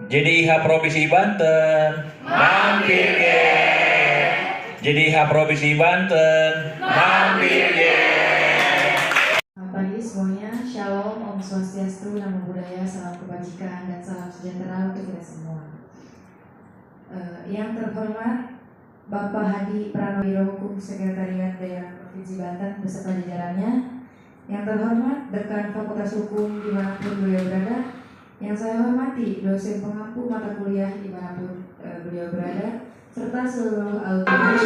JDIH Provinsi Banten. Mampir ye. JDIH Provinsi Banten. Mampir ye. Selamat pagi semuanya, Shalom, Om Swastiastu, Namo Buddhaya, salam kebajikan dan salam sejahtera untuk kita semua. Yang terhormat Bapak Hadi Pranowiro, Hukum Sekretariat Daerah Provinsi Banten beserta jajarannya. Yang terhormat Dekan Fakultas Hukum dimanapun beliau berada. Yang saya hormati dosen pengampu mata kuliah dimanapun beliau berada, serta seluruh audiens.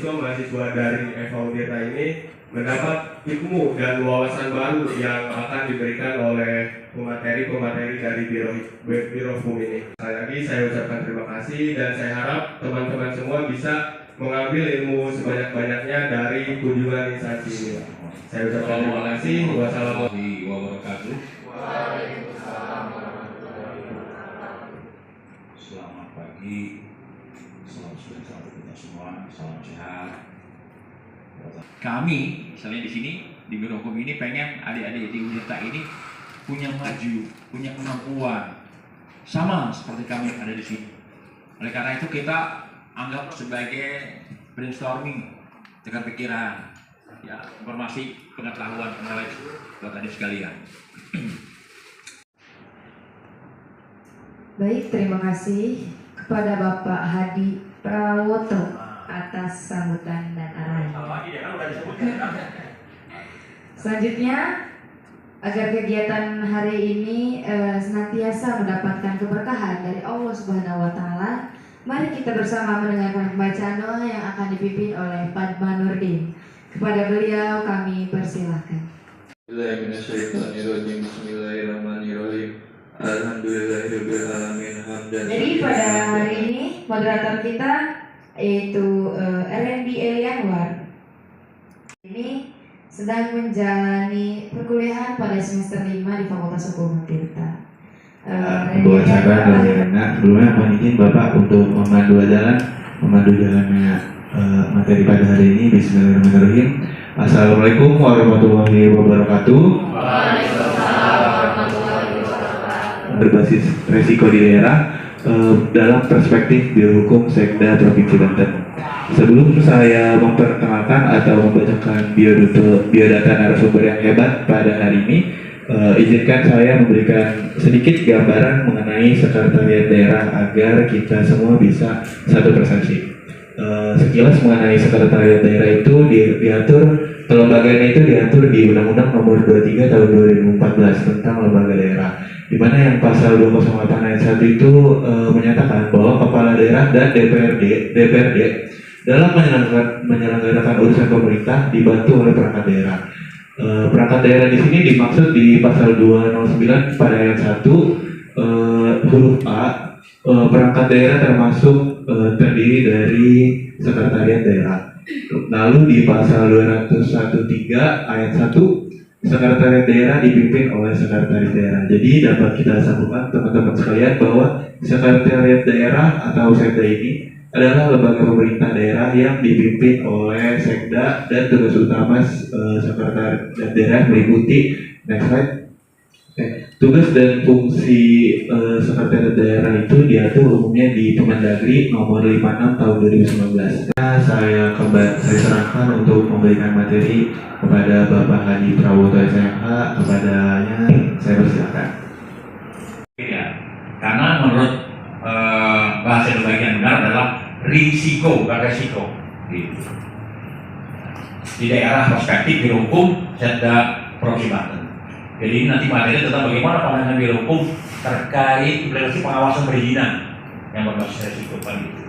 Mahasiswa dari FAUDETA ini mendapat ilmu dan wawasan baru yang akan diberikan oleh pemateri-pemateri dari Biro Hukum ini. Sekali lagi saya ucapkan terima kasih dan saya harap teman-teman semua bisa mengambil ilmu sebanyak-banyaknya dari kunjungan instansi ini. Saya ucapkan terima kasih. Wassalamualaikum warahmatullahi wabarakatuh. Selamat pagi. Salam sejahtera untuk kita semua, salam sehat. Kami, misalnya di sini di Biro Hukum ini pengen adik-adik di UNITA ini punya maju, punya kemampuan sama seperti kami yang ada di sini. Oleh karena itu kita anggap sebagai brainstorming, tukar pikiran, ya, informasi, pengetahuan, knowledge buat adik sekalian. Baik, terima kasih kepada Bapak Hadi Prawoto atas sambutan dan arahan. Selanjutnya, agar kegiatan hari ini senantiasa mendapatkan keberkahan dari Allah Subhanahu wa Ta'ala, mari kita bersama mendengarkan pembacaan doa yang akan dipimpin oleh Padma Nurdin. Kepada beliau kami persilahkan. Bismillahirrahmanirrahim. Alhamdulillahirrahmanirrahim. Jadi pada hari ini moderator kita yaitu RND Elianwar ini sedang menjalani perkuliahan pada semester 5 di Fakultas Hukum Tirta. Buat sahabat dan anak, sebelumnya mohon izin Bapak untuk memandu jalannya materi pada hari ini. Bismillahirrahmanirrahim. Assalamualaikum warahmatullahi wabarakatuh. Berbasis resiko di daerah dalam perspektif Biro Hukum Sekda Provinsi Banten. Sebelum saya memperkenalkan atau membacakan biodata narasumber yang hebat pada hari ini, izinkan saya memberikan sedikit gambaran mengenai sekretariat daerah agar kita semua bisa satu persepsi. Sekilas mengenai sekretariat daerah itu diatur, kelembagaannya itu diatur di Undang-Undang Nomor 23 Tahun 2014 tentang lembaga daerah, di mana yang pasal 208 ayat 1 itu menyatakan bahwa kepala daerah dan DPRD dalam menyelenggarakan urusan pemerintah dibantu oleh perangkat daerah. Perangkat daerah di sini dimaksud di pasal 209 pada ayat 1 huruf A. Perangkat daerah termasuk terdiri dari sekretariat daerah. Lalu di pasal 201.3 ayat 1 sekretariat daerah dipimpin oleh sekretaris daerah. Jadi dapat kita sampaikan teman-teman sekalian bahwa sekretariat daerah atau sekda ini adalah lembaga pemerintah daerah yang dipimpin oleh sekda, dan tugas utama sekretariat daerah meliputi next slide. Tugas dan fungsi sekretariat daerah itu diatur umumnya di Permendagri nomor 56 tahun 2019. Saya serahkan untuk memberikan materi kepada Bapak Hadi Prawoto SMH. Kepadanya saya persilakan. Ya, karena menurut bahasa Indonesia yang benar adalah risiko, bukan resiko. Gitu. Di daerah perspektif Biro Hukum Sekda Provinsi Banten. Jadi ini nanti materi tentang bagaimana pandangan Biro Hukum terkait implementasi pengawasan perizinan yang berbasis resiko kan gitu.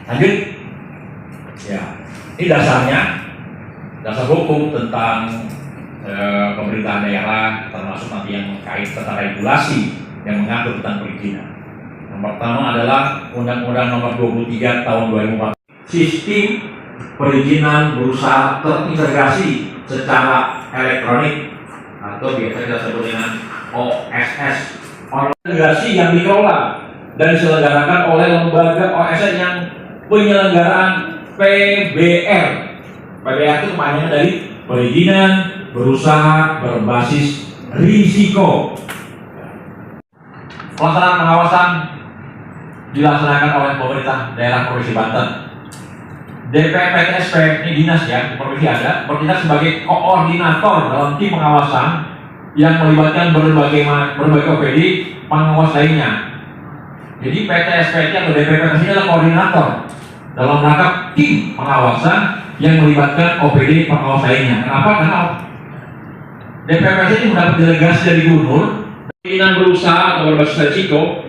Lanjut. Ya, ini dasarnya, dasar hukum tentang pemerintahan daerah, termasuk nanti yang terkait tentang regulasi yang mengatur tentang perizinan. Yang pertama adalah Undang-Undang Nomor 23 Tahun 2004. Sistem perizinan berusaha terintegrasi secara elektronik atau biasa kita sebut dengan OSS, organisasi yang dikelola dan diselenggarakan oleh lembaga OSS yang penyelenggaraan PBR. PBR itu kepanjangan dari perizinan berusaha berbasis risiko. Pelaksanaan pengawasan dilaksanakan oleh pemerintah daerah Provinsi Banten. DPPTSP, ini dinas ya, di provinsi ada, bertindak sebagai koordinator dalam tim pengawasan yang melibatkan berbagai OPD pengawas lainnya. Jadi PTSP atau DPPTSP ini adalah koordinator dalam rangka tim pengawasan yang melibatkan OPD pengawas lainnya. Kenapa? Karena DPPTSP ini mendapat delegasi dari gubernur. Perizinan berusaha atau berbasis risiko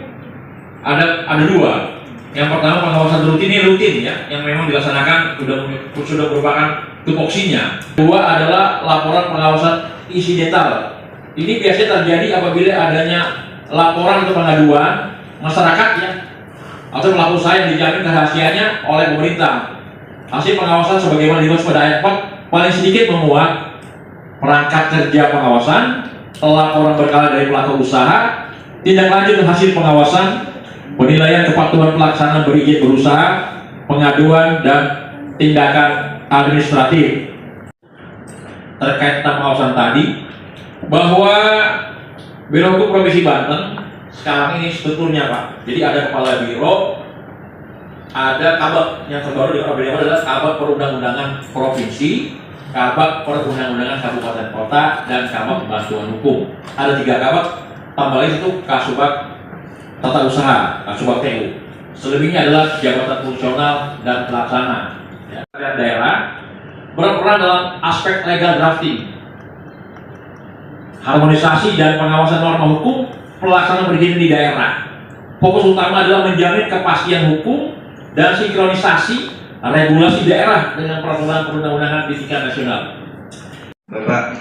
ada dua. Yang pertama pengawasan rutin, ini rutin ya, yang memang dilaksanakan sudah merupakan tupoksinya. Kedua adalah laporan pengawasan insidental. Ini biasanya terjadi apabila adanya laporan atau pengaduan masyarakat ya, atau pelaku usaha yang dijamin kerahasiaannya oleh pemerintah. Hasil pengawasan sebagaimana dimaksud pada ayat 4 paling sedikit memuat perangkat kerja pengawasan, laporan berkala dari pelaku usaha, tindak lanjut hasil pengawasan, penilaian kepatuhan pelaksanaan berizin berusaha, pengaduan, dan tindakan administratif. Terkait tentang pengawasan tadi, bahwa Biro Hukum Provinsi Banten sekarang ini strukturnya Pak. Jadi ada kepala biro, ada kabak yang terbaru di Provinsi adalah kabak perundang-undangan provinsi, kabak perundang-undangan kabupaten kota, dan kabak bantuan hukum. Ada 3 kabak, tambah lagi itu kasubag tata usaha, kasubag TU. Selebihnya adalah jabatan fungsional dan pelaksana. Ya. Daerah berperan dalam aspek legal drafting, harmonisasi dan pengawasan norma hukum pelaksanaan perizinan di daerah. Fokus utama adalah menjamin kepastian hukum dan sinkronisasi regulasi daerah dengan peraturan perundang-undangan di tingkat nasional. Bapak,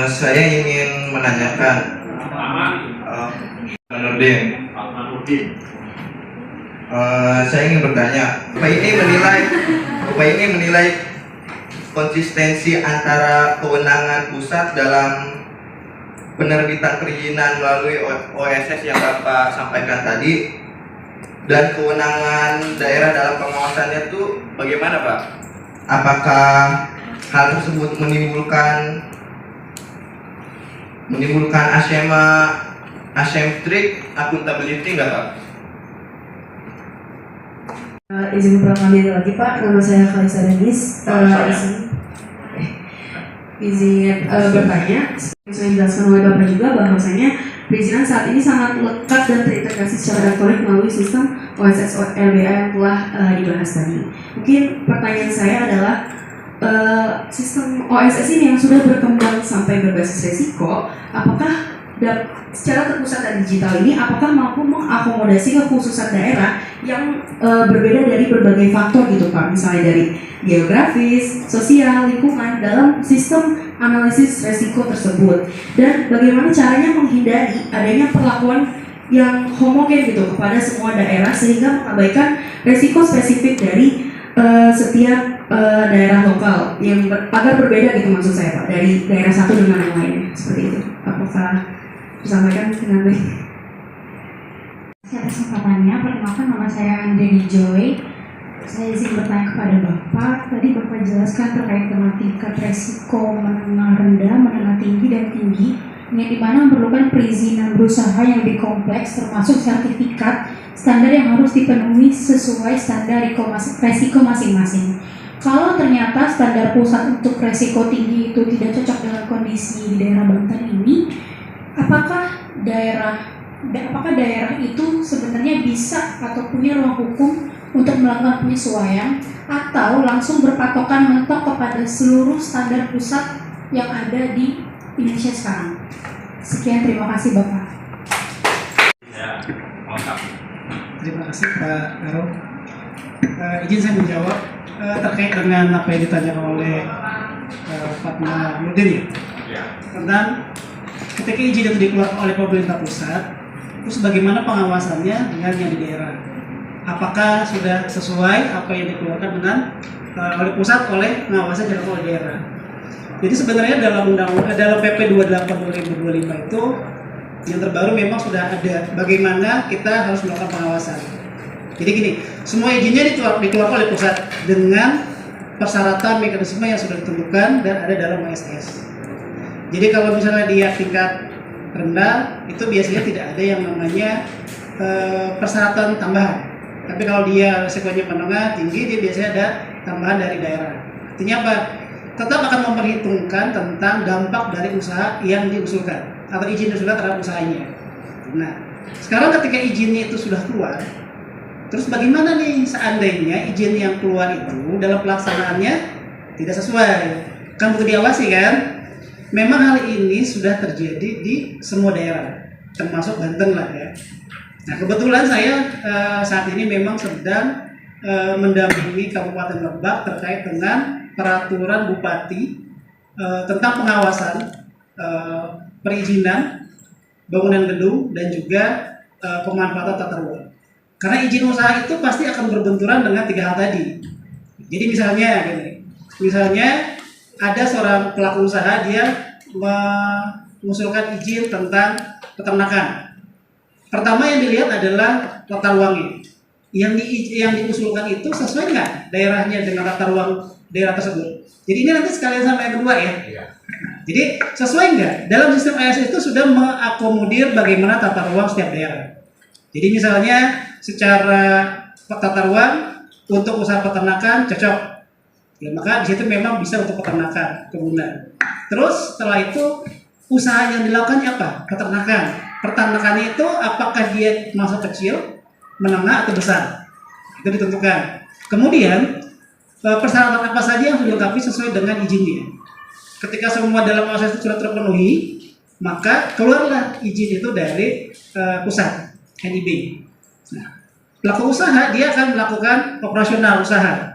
saya ingin menanyakan Nurdin. Saya ingin bertanya, Bapak ini menilai konsistensi antara kewenangan pusat dalam penerbitan perizinan melalui OSS yang Bapak sampaikan tadi dan kewenangan daerah dalam pengawasannya itu bagaimana Pak? Apakah hal tersebut menimbulkan asymmetric accountability nggak Pak? Izin mengambil lagi Pak, nama saya Khalisa Denis. Izin bertanya, saya jelaskan oleh Bapak juga bahwasanya perizinan saat ini sangat lekat dan terintegrasi secara elektronik melalui sistem OSS LBA yang telah dibahas tadi. Mungkin pertanyaan saya adalah sistem OSS ini yang sudah berkembang sampai berbasis resiko, apakah secara terpusat dan digital ini apakah mampu mengakomodasi kekhususan daerah yang berbeda dari berbagai faktor gitu Pak, misalnya dari geografis, sosial, lingkungan dalam sistem analisis resiko tersebut, dan bagaimana caranya menghindari adanya perlakuan yang homogen gitu kepada semua daerah sehingga mengabaikan resiko spesifik dari setiap daerah lokal yang agar berbeda gitu maksud saya Pak, dari daerah satu dengan yang lain seperti itu. Apakah disampaikan dengan baik? Atas kesempatannya, perkenalkan nama saya Andreni Joy. Saya izin bertanya kepada Bapak. Tadi Bapak jelaskan terkait dengan tingkat resiko menengah rendah, menengah tinggi, dan tinggi, yang dimana memerlukan perizinan berusaha yang lebih kompleks, termasuk sertifikat standar yang harus dipenuhi sesuai standar resiko masing-masing. Kalau ternyata standar pusat untuk resiko tinggi itu tidak cocok dengan kondisi di daerah Banten ini, apakah daerah itu sebenarnya bisa atau punya ruang hukum untuk melakukan penyesuaian atau langsung berpatokan mentok kepada seluruh standar pusat yang ada di Indonesia sekarang? Sekian, terima kasih Bapak. Ya, lengkap. Terima kasih Pak Garo. Izin saya menjawab terkait dengan apa yang ditanyakan oleh Fatma Nurdin Ya. tentang ketika izin itu dikeluarkan oleh pemerintah pusat, terus bagaimana pengawasannya dengan yang di daerah? Apakah sudah sesuai apa yang dikeluarkan dengan oleh pusat oleh pengawasan yang dilakukan oleh daerah? Jadi sebenarnya dalam PP 28/2025 itu yang terbaru memang sudah ada bagaimana kita harus melakukan pengawasan. Jadi gini, semua izinnya dikeluarkan oleh pusat dengan persyaratan mekanisme yang sudah ditentukan dan ada dalam OSS. Jadi kalau misalnya dia tingkat rendah, itu biasanya tidak ada yang namanya persyaratan tambahan. Tapi kalau dia resikonya menengah, tinggi, dia biasanya ada tambahan dari daerah. Artinya apa? Tetap akan memperhitungkan tentang dampak dari usaha yang diusulkan atau izin diusulkan terhadap usahanya. Nah, sekarang ketika izinnya itu sudah keluar, terus bagaimana nih seandainya izin yang keluar itu dalam pelaksanaannya tidak sesuai? Kan butuh diawasi kan? Memang hal ini sudah terjadi di semua daerah, termasuk Banten lah ya. Nah kebetulan saya saat ini memang sedang mendampingi Kabupaten Lebak terkait dengan peraturan Bupati tentang pengawasan perizinan bangunan gedung dan juga pemanfaatan tata ruang. Karena izin usaha itu pasti akan berbenturan dengan tiga hal tadi. Jadi misalnya ada seorang pelaku usaha, dia mengusulkan izin tentang peternakan. Pertama yang dilihat adalah tata ruangnya. Yang diusulkan itu sesuai nggak daerahnya dengan tata ruang daerah tersebut. Jadi ini nanti sekalian sama yang kedua ya. Jadi sesuai nggak? Dalam sistem AS itu sudah mengakomodir bagaimana tata ruang setiap daerah. Jadi misalnya secara tata ruang untuk usaha peternakan cocok. Ya, maka di situ memang bisa untuk peternakan, kebunan. Terus setelah itu usaha yang dilakukannya apa? Peternakan. Peternakannya itu apakah dia masuk kecil, menengah atau besar? Itu ditentukan. Kemudian persyaratan apa saja yang sudah dilengkapi sesuai dengan izinnya. Ketika semua dalam proses itu sudah terpenuhi, maka keluarlah izin itu dari pusat NIB. Nah, pelaku usaha dia akan melakukan operasional usaha.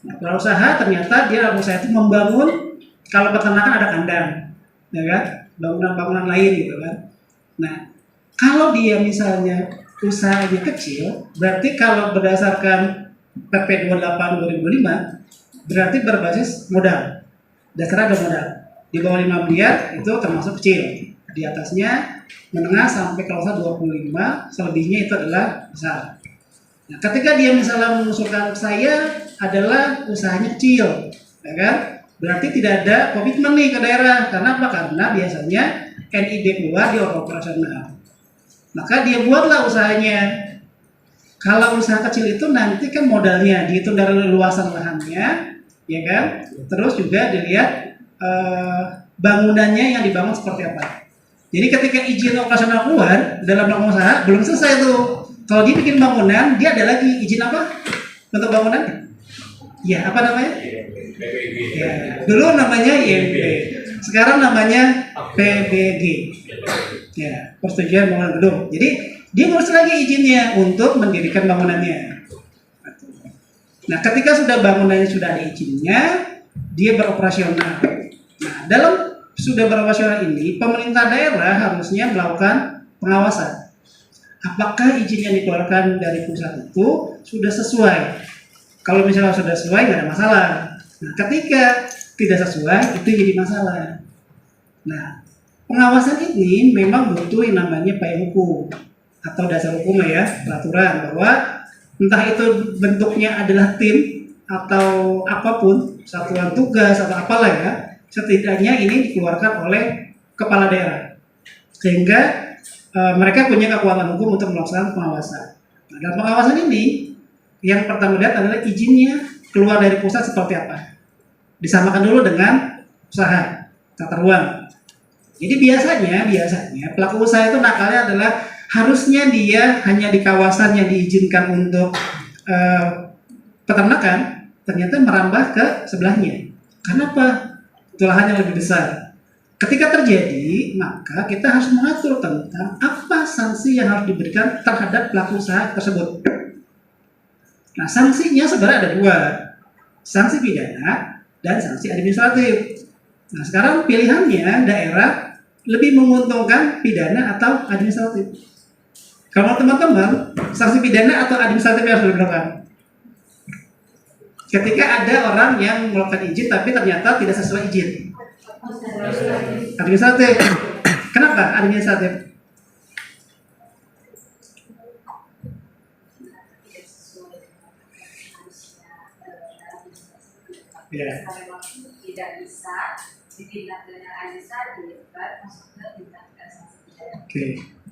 Nah, kalau usaha ternyata dia usaha itu membangun, kalau peternakan ada kandang, ya kan, bangunan-bangunan lain gitu kan. Nah, kalau dia misalnya usahanya kecil, berarti kalau berdasarkan PP 28/2005 berarti berbasis modal. Dasarnya ada modal. Di bawah 5 miliar itu termasuk kecil. Di atasnya menengah sampai kalau 25, selebihnya itu adalah besar. Nah, ketika dia misalnya mengusulkan saya adalah usahanya kecil, ya kan? Berarti tidak ada komitmen nih ke daerah. Karena apa? Karena biasanya NIB keluar di operasional. Maka dia buatlah usahanya. Kalau usaha kecil itu nanti kan modalnya dihitung dari luasan lahannya, ya kan? Terus juga dilihat bangunannya yang dibangun seperti apa. Jadi ketika izin operasional keluar dalam melakukan usaha belum selesai tuh. Kalau dia bikin bangunan, dia ada lagi izin apa untuk bangunan? Ya, apa namanya? Ya, dulu namanya IMB, sekarang namanya PBG. Ya, persetujuan bangunan gedung. Jadi dia ngurus lagi izinnya untuk mendirikan bangunannya. Nah, ketika sudah bangunannya sudah ada izinnya, dia beroperasional. Nah, dalam sudah beroperasional ini, pemerintah daerah harusnya melakukan pengawasan. Apakah izin yang dikeluarkan dari pusat itu sudah sesuai? Kalau misalnya sudah sesuai, nggak ada masalah. Nah, ketika tidak sesuai itu jadi masalah. Nah, pengawasan ini memang butuh yang namanya payung hukum atau dasar hukum ya, peraturan bahwa entah itu bentuknya adalah tim atau apapun, satuan tugas atau apalah ya, setidaknya ini dikeluarkan oleh kepala daerah sehingga mereka punya kekuatan hukum untuk melaksanakan pengawasan. Nah, dalam pengawasan ini yang pertama lihat adalah izinnya keluar dari pusat seperti apa. Disamakan dulu dengan usaha tata ruang. Jadi biasanya pelaku usaha itu nakalnya adalah harusnya dia hanya di kawasan yang diizinkan untuk peternakan, ternyata merambah ke sebelahnya. Kenapa? Itu lahan yang lebih besar. Ketika terjadi, maka kita harus mengatur tentang apa sanksi yang harus diberikan terhadap pelaku usaha tersebut. Nah, sanksinya sebenarnya ada dua, sanksi pidana dan sanksi administratif. Nah, sekarang pilihannya daerah lebih menguntungkan pidana atau administratif. Kalau teman-teman, sanksi pidana atau administratif yang harus dilakukan? Ketika ada orang yang melakukan izin tapi ternyata tidak sesuai izin. Administratif. Kenapa administratif? Ya. Tidak bisa ditindak dengan administratif, masuk ke tindakan sanksi pidana. Oke.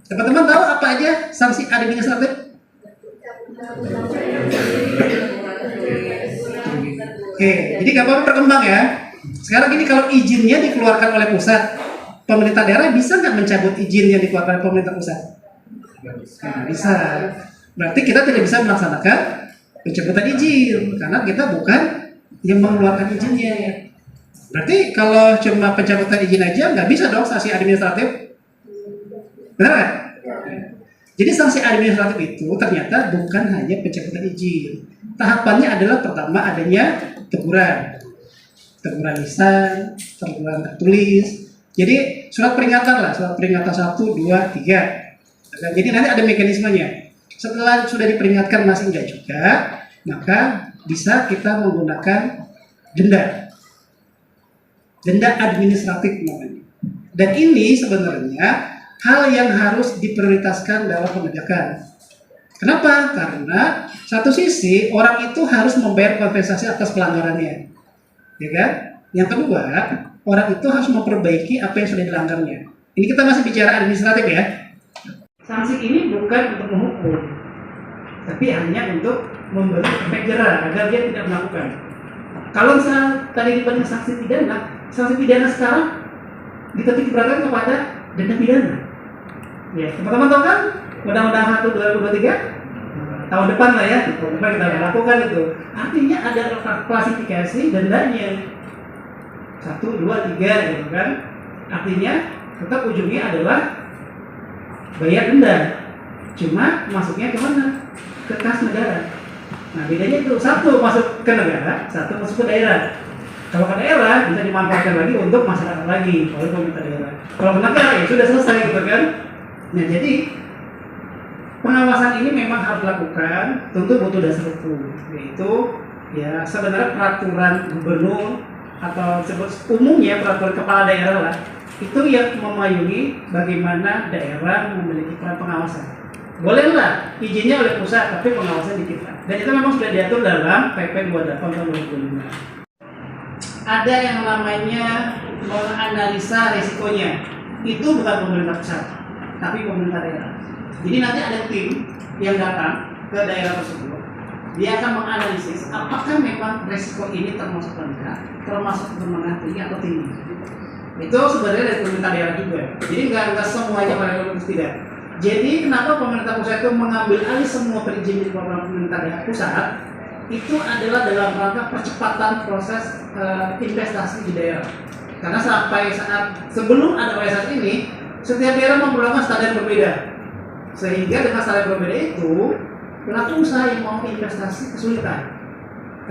Teman-teman tahu apa aja sanksi administratif? Oke, jadi nggak apa-apa berkembang ya. Sekarang gini, kalau izinnya dikeluarkan oleh pusat, pemerintah daerah bisa nggak mencabut izin yang dikeluarkan oleh pemerintah pusat? Nah, bisa. Berarti kita tidak bisa melaksanakan pencabutan izin karena kita bukan yang mengeluarkan izinnya. Berarti kalau cuma pencabutan izin aja nggak bisa dong sanksi administratif. Benar kan? Jadi sanksi administratif itu ternyata bukan hanya pencabutan izin. Tahapannya adalah pertama adanya teguran lisan, teguran tertulis. Jadi surat peringatan lah, surat peringatan 1, 2, 3. Jadi nanti ada mekanismenya. Setelah sudah diperingatkan masih enggak juga, maka bisa kita menggunakan denda administratif namanya. Dan ini sebenarnya hal yang harus diprioritaskan dalam penegakan. Kenapa? Karena satu sisi orang itu harus membayar kompensasi atas pelanggarannya, ya kan? Yang kedua, orang itu harus memperbaiki apa yang sudah dilanggarnya. Ini kita masih bicara administratif ya. Sanksi ini bukan untuk menghukum, tapi hanya untuk memberi efek jera agar dia tidak melakukan. Kalau misalnya tadi dibanding sanksi pidana sekarang dititik beratkan kepada denda pidana. Ya, teman-teman tahu kan? Undang-Undang 1 2023 tahun depan lah ya, tahun depan kita lakukan itu. Artinya ada klasifikasi dendanya 1, 2, 3 gitu kan. Artinya tetap ujungnya adalah bayar denda. Cuma masuknya ke mana? Ke kas negara. Nah, bedanya itu satu masuk ke negara, satu masuk ke daerah. Kalau ke daerah bisa dimanfaatkan lagi untuk masyarakat lagi oleh pemerintah daerah. Kalau ke negara ya sudah selesai gitu kan. Nah, jadi pengawasan ini memang harus dilakukan, tentu butuh dasar hukum, yaitu ya sebenarnya peraturan gubernur atau sebut umumnya peraturan kepala daerah lah, itu yang memayungi bagaimana daerah memiliki peran pengawasan. Bolehlah izinnya oleh pusat, tapi pengawasan di kita. Dan itu memang sudah diatur dalam PP 28 tahun 2005. Ada yang namanya menganalisa resikonya, itu bukan pemerintah pusat, tapi pemerintah daerah. Jadi nanti ada tim yang datang ke daerah tersebut, dia akan menganalisis apakah memang resiko ini termasuk rendah, termasuk menengah, tinggi atau tinggi. Itu sebenarnya dari pemerintah daerah juga. Jadi nggak semuanya pada pemerintah tidak. Jadi kenapa pemerintah pusat itu mengambil alih semua perizinan di pemerintah daerah pusat? Itu adalah dalam rangka percepatan proses investasi di daerah. Karena sampai saat sebelum ada OSR ini, setiap daerah memperlakukan standar berbeda. Sehingga dengan standar berbeda itu, pelaku usaha yang mau investasi kesulitan.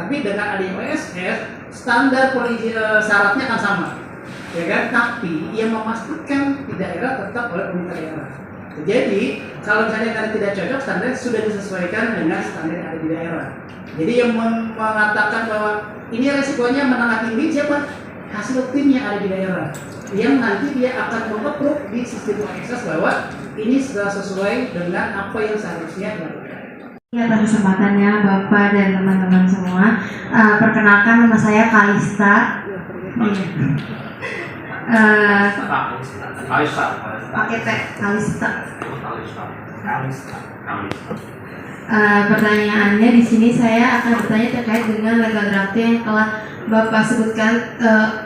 Tapi dengan adanya OSR, standar syaratnya akan sama, ya kan? Tapi yang memastikan di daerah tetap oleh pemerintah daerah. Jadi kalau misalnya karena tidak cocok, standar sudah disesuaikan dengan standar yang ada di daerah. Jadi yang mengatakan bahwa ini resikonya menengah tinggi siapa? Hasil tim yang ada di daerah, yang nanti dia akan meng-approve di sistem OSS bahwa ini sudah sesuai dengan apa yang seharusnya dilakukan. Atas kesempatannya Bapak dan teman-teman semua. Perkenalkan, nama saya Kalista. Pakai T, Kalista. Pertanyaannya di sini saya akan bertanya terkait dengan legal drafting yang telah Bapak sebutkan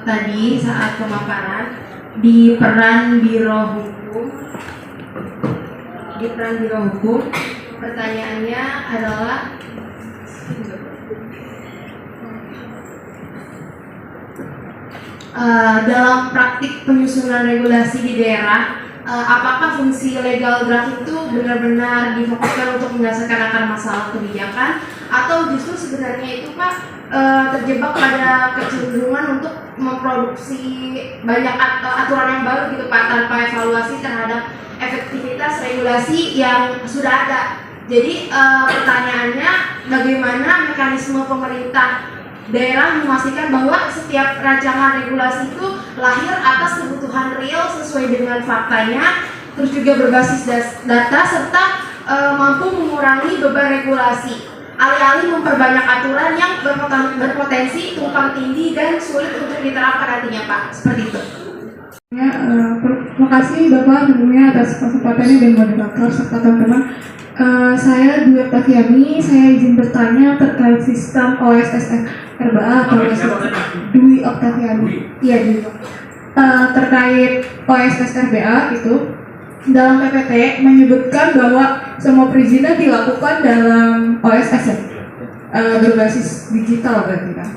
tadi saat pemaparan di peran Biro Hukum. Pertanyaannya adalah dalam praktik penyusunan regulasi di daerah, apakah fungsi legal draft itu benar-benar difokuskan untuk menyelesaikan akar masalah kebijakan, atau justru sebenarnya itu Pak terjebak pada kecenderungan untuk memproduksi banyak aturan yang baru gitu Pak, tanpa evaluasi terhadap efektivitas regulasi yang sudah ada. Jadi pertanyaannya, bagaimana mekanisme pemerintah daerah memastikan bahwa setiap rancangan regulasi itu lahir atas kebutuhan real sesuai dengan faktanya, terus juga berbasis data, serta mampu mengurangi beban regulasi, alih-alih memperbanyak aturan yang berpotensi tumpang tindih dan sulit untuk diterapkan nantinya Pak, seperti itu. Terima kasih Bapak sebelumnya atas kesempatannya dan moderator serta teman-teman. Saya Dwi Oktaviani, saya izin bertanya terkait sistem OSS RBA atau Dwi Oktaviani. Iya, Dwi. Terkait OSS RBA itu dalam PPT menyebutkan bahwa semua perizinan dilakukan dalam OSS berbasis digital berarti kan.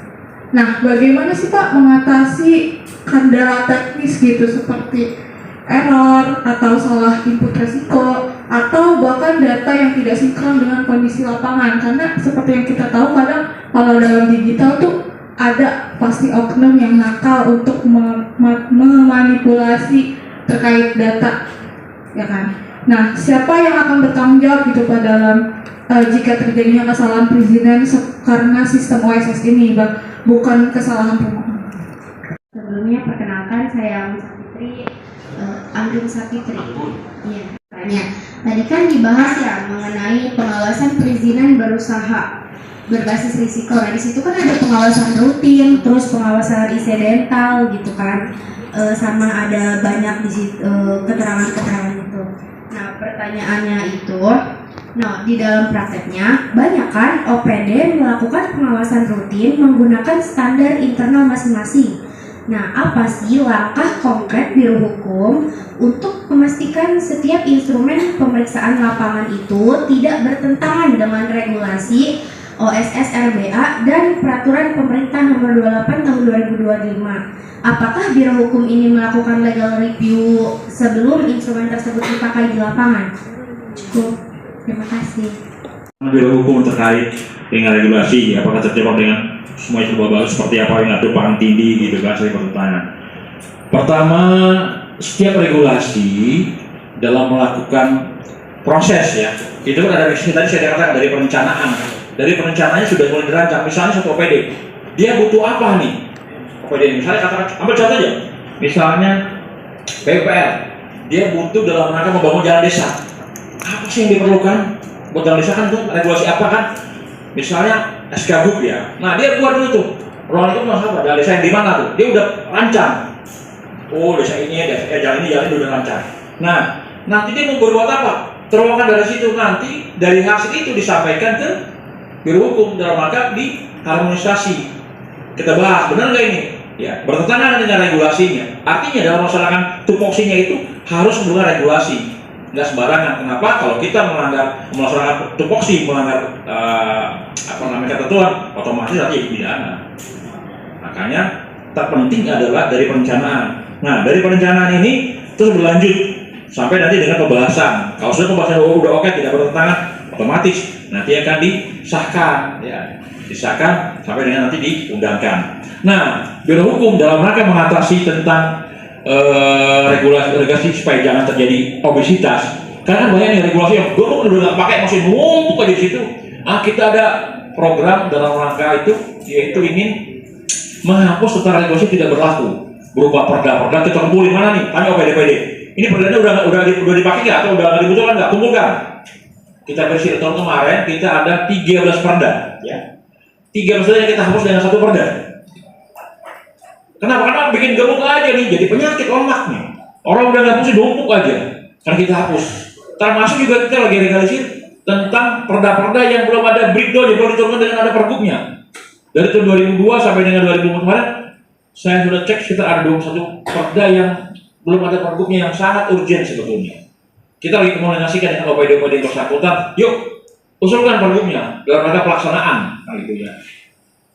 Nah, bagaimana sih Pak mengatasi kendala teknis gitu seperti error atau salah input resiko atau bahkan data yang tidak sinkron dengan kondisi lapangan? Karena seperti yang kita tahu kadang kalau dalam digital tuh ada pasti oknum yang nakal untuk memanipulasi terkait data, ya kan? Nah, siapa yang akan bertanggung jawab gitu Pak dalam jika terjadinya kesalahan perizinan karena sistem OSS ini, bukan kesalahan pemohon? Sebelumnya perkenalkan, saya Anggun Sapitri. Iya, tanya. Tadi kan dibahas ya mengenai pengawasan perizinan berusaha berbasis risiko. Nah, di situ kan ada pengawasan rutin, terus pengawasan insidental gitu kan. Sama ada banyak di situ keterangan-keterangan itu. Nah, pertanyaannya itu, di dalam prakteknya banyak kan OPD melakukan pengawasan rutin menggunakan standar internal masing-masing. Nah, apa sih langkah konkret Biro Hukum untuk memastikan setiap instrumen pemeriksaan lapangan itu tidak bertentangan dengan regulasi OSS RBA dan Peraturan Pemerintah Nomor 28 Tahun 2025? Apakah Biro Hukum ini melakukan legal review sebelum instrumen tersebut dipakai di lapangan? Cukup. Terima kasih. Biro Hukum terkait dengan regulasi, apakah terjebak dengan semua itu baru seperti apa yang ada tumpang tindih gitu kan, saya bertanya. Pertama, setiap regulasi dalam melakukan proses ya, itu kan ada tadi saya katakan dari perencanaan. Dari perencanaannya sudah mulai dirancang. Misalnya satu OPD, dia butuh apa nih? OPD misalnya katakan, ambil contoh aja. Misalnya PUPR, dia butuh dalam rangka membangun jalan desa. Apa sih yang diperlukan buat jalan desa kan tuh regulasi apa kan? Misalnya SKGUP ya, nah dia buat dulu tuh ruang itu masalah jalan desa yang di mana tuh, dia udah rancang. Oh desa ini, jalan ini udah rancang. Nah nanti dia mau berbuat apa? Terowongan dari situ, nanti dari hasil itu disampaikan ke Biro Hukum dalam rangka diharmonisasi. Kita bahas benar nggak ini? Ya bertentangan dengan regulasinya. Artinya dalam melaksanakan tupoksinya itu harus menggunakan regulasi. Nggak sembarangan. Kenapa? Kalau kita melaksanakan tupoksi, melanggar ketentuan, otomatis nanti pidana. Makanya terpenting adalah dari perencanaan. Nah, dari perencanaan ini terus berlanjut sampai nanti dengan pembahasan. Kalau sudah pembahasan udah oke, tidak bertentangan, otomatis nanti akan disahkan, ya, disahkan sampai dengan nanti diundangkan. Nah, Biro Hukum dalam rangka mengatasi tentang regulasi supaya jangan terjadi obesitas, Karena kan banyak nih regulasi yang gue udah nggak pakai masih numpuk aja di situ. Kita ada program dalam rangka itu yaitu ingin menghapus tentang regulasi tidak berlaku, berupa perda-perda kita kumpulin mana nih? Tanya OPD-PD. Ini perdanya udah dipakai nggak atau udah nggak dibutuhkan nggak? Kumpulkan. Kita bersih tahun kemarin kita ada 13 perda, ya. 13 perda yang kita hapus dengan satu perda. Kenapa? Karena bikin gemuk aja nih, jadi penyakit lemak nih. Orang udah nggak fungsi numpuk aja, karena kita hapus. Termasuk juga kita lagi legalisir tentang perda-perda yang belum ada breakdown, yang belum diturunkan dengan ada pergubnya. Dari tahun 2002 sampai dengan 2004 kemarin, saya sudah cek sekitar ada 21 perda yang belum ada pergubnya yang sangat urgent sebetulnya. Kita lagi komunikasikan dengan OPD-OPD bersangkutan, yuk usulkan pergubnya dalam rangka pelaksanaan, gitu ya.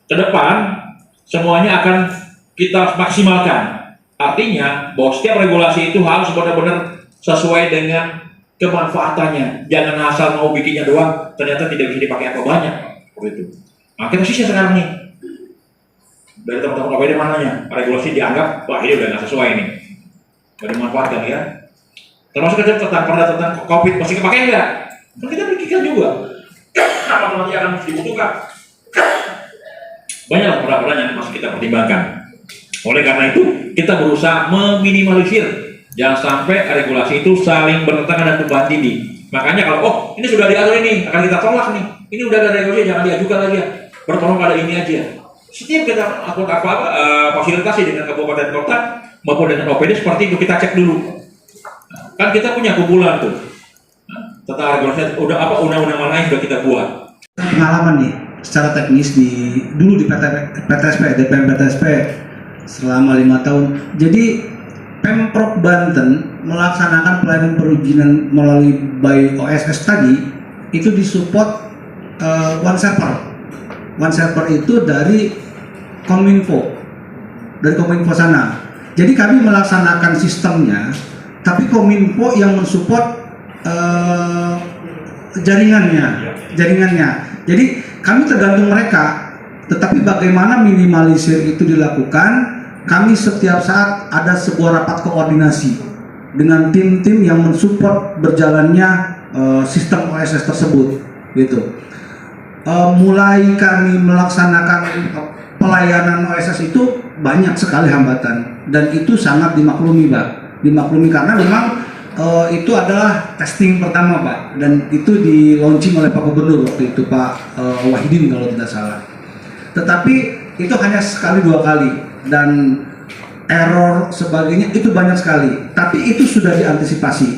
Ke depan semuanya akan kita maksimalkan. Artinya bahwa setiap regulasi itu harus benar-benar sesuai dengan kemanfaatannya. Jangan asal mau bikinnya doang, ternyata tidak bisa dipakai apa banyak. Begitu. Nah, kita sisa sekarang nih. Dari teman-teman OPD mananya regulasi dianggap wah ini udah nggak sesuai nih, nggak dimanfaatkan ya. Termasuk kita tentang COVID masih kepakai nggak? Kan kita pikirkan juga. Apa nanti akan dibutuhkan? Banyaklah perda-perda yang masih kita pertimbangkan. Oleh karena itu, kita berusaha meminimalisir jangan sampai regulasi itu saling bertentangan dan tumpang tindih. Makanya kalau ini sudah diatur ini akan kita tolak nih. Ini udah ada regulasi jangan diajukan lagi ya. Bertolong pada ini aja. Setiap kita fasilitasi dengan kabupaten kota maupun dengan OPD seperti itu kita cek dulu. Kan kita punya kumpulan tuh. Tentang regulasi udah apa undang-undang mana yang sudah kita buat. Pengalaman nih secara teknis dulu di PTSP, DPM PTSP selama 5 tahun. Jadi Pemprov Banten melaksanakan pelayanan perizinan melalui by OSS tadi itu disupport one server. One server itu dari Kominfo sana. Jadi kami melaksanakan sistemnya, tapi Kominfo yang mensupport jaringannya. Jadi kami tergantung mereka. Tetapi bagaimana minimalisir itu dilakukan? Kami setiap saat ada sebuah rapat koordinasi dengan tim-tim yang mensupport berjalannya sistem OSS tersebut, gitu. Mulai kami melaksanakan pelayanan OSS itu banyak sekali hambatan dan itu sangat dimaklumi, Pak. Dimaklumi karena memang itu adalah testing pertama, Pak, dan itu di launching oleh Pak Gubernur waktu itu, Pak Wahidin kalau tidak salah. Tetapi itu hanya sekali 2 kali dan error sebagainya itu banyak sekali. Tapi itu sudah diantisipasi.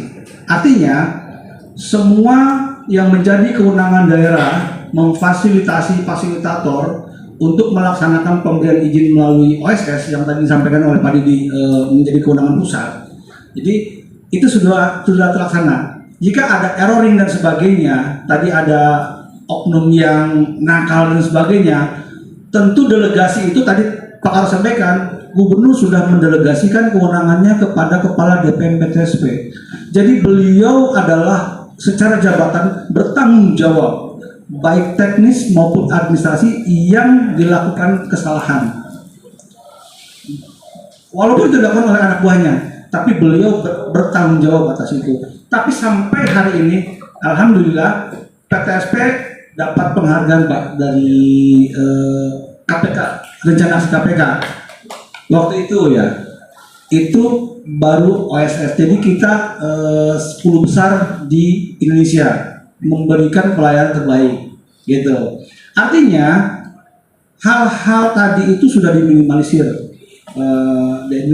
Artinya semua yang menjadi kewenangan daerah memfasilitasi fasilitator untuk melaksanakan pemberian izin melalui OSS yang tadi disampaikan oleh Pak Didi menjadi kewenangan pusat. Jadi itu sudah terlaksana. Jika ada erroring dan sebagainya, tadi ada oknum yang nakal dan sebagainya, tentu delegasi itu tadi Pak Karo sampaikan, Gubernur sudah mendelegasikan kewenangannya kepada Kepala DPM PTSP. Jadi beliau adalah secara jabatan bertanggung jawab baik teknis maupun administrasi yang dilakukan kesalahan. Walaupun itu dilakukan oleh anak buahnya, tapi beliau bertanggung jawab atas itu. Tapi sampai hari ini, alhamdulillah PTSP dapat penghargaan, Pak, dari KPK, rencana aksi KPK. Waktu itu ya, itu baru OSS. Jadi kita 10 besar di Indonesia memberikan pelayanan terbaik, gitu. Artinya hal-hal tadi itu sudah diminimalisir,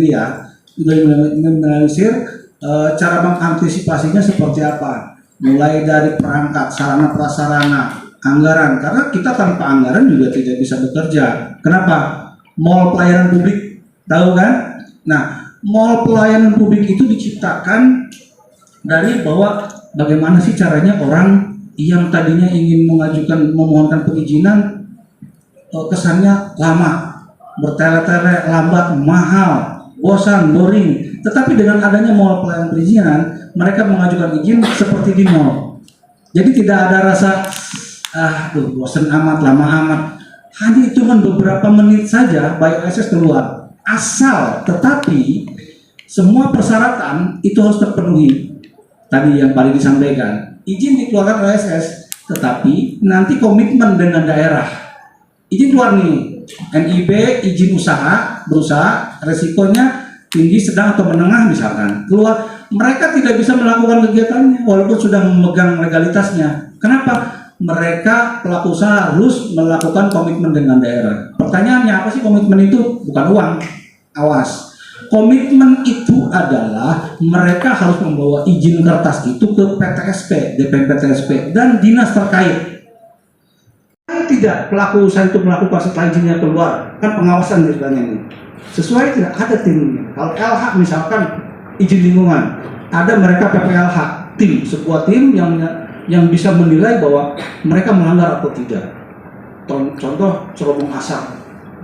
ya, sudah diminimalisir. Cara mengantisipasinya seperti apa? Mulai dari perangkat, sarana prasarana, anggaran. Karena kita tanpa anggaran juga tidak bisa bekerja. Kenapa? Mall pelayanan publik, tahu kan? Nah, mall pelayanan publik itu diciptakan dari bahwa bagaimana sih caranya orang yang tadinya ingin memohonkan perizinan kesannya lama, bertele-tele, lambat, mahal, bosan, boring. Tetapi dengan adanya mall pelayanan perizinan, mereka mengajukan izin seperti di mall. Jadi tidak ada rasa bosan amat, lama amat. Hanya hitungan beberapa menit saja by OSS keluar. Asal, tetapi semua persyaratan itu harus terpenuhi. tadi yang paling disampaikan, izin dikeluarkan OSS, tetapi nanti komitmen dengan daerah. Izin keluar nih, NIB, izin usaha, berusaha, resikonya tinggi, sedang atau menengah misalkan, keluar, mereka tidak bisa melakukan kegiatannya walaupun sudah memegang legalitasnya. Kenapa? Mereka pelaku usaha harus melakukan komitmen dengan daerah. Pertanyaannya apa sih komitmen itu? Bukan uang, awas. Komitmen itu adalah mereka harus membawa izin kertas itu ke PTSP, DPM PTSP dan dinas terkait. Tidak pelaku usaha itu melakukan setelah izinnya keluar, kan pengawasan ceritanya ini. Sesuai tidak ada timnya. Kalau LH misalkan izin lingkungan, ada mereka PPLH, tim, sebuah tim yang bisa menilai bahwa mereka melanggar atau tidak. Contoh cerobong asap,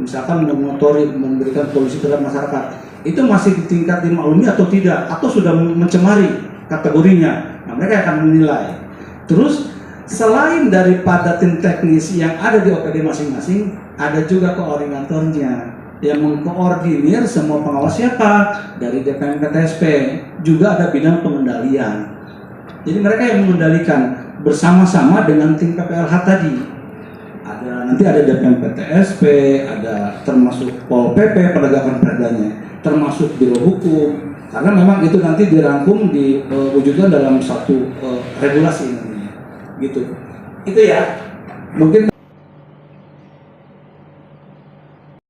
misalkan mengotori, memberikan polusi terhadap masyarakat, itu masih di tingkat dimaklumi atau tidak, atau sudah mencemari kategorinya. Nah, mereka akan menilai. Terus selain daripada tim teknis yang ada di OPD masing-masing, ada juga koordinatornya yang mengkoordinir semua pengawas siapa dari DPM PTSP, juga ada bidang pengendalian. Jadi mereka yang mengendalikan bersama-sama dengan tim PPLH tadi. Nanti ada DPM PTSP, ada termasuk Pol PP penegakan perdanya, termasuk Biro Hukum, karena memang itu nanti dirangkum diwujudkan dalam satu regulasi nantinya. Gitu. Itu ya. Mungkin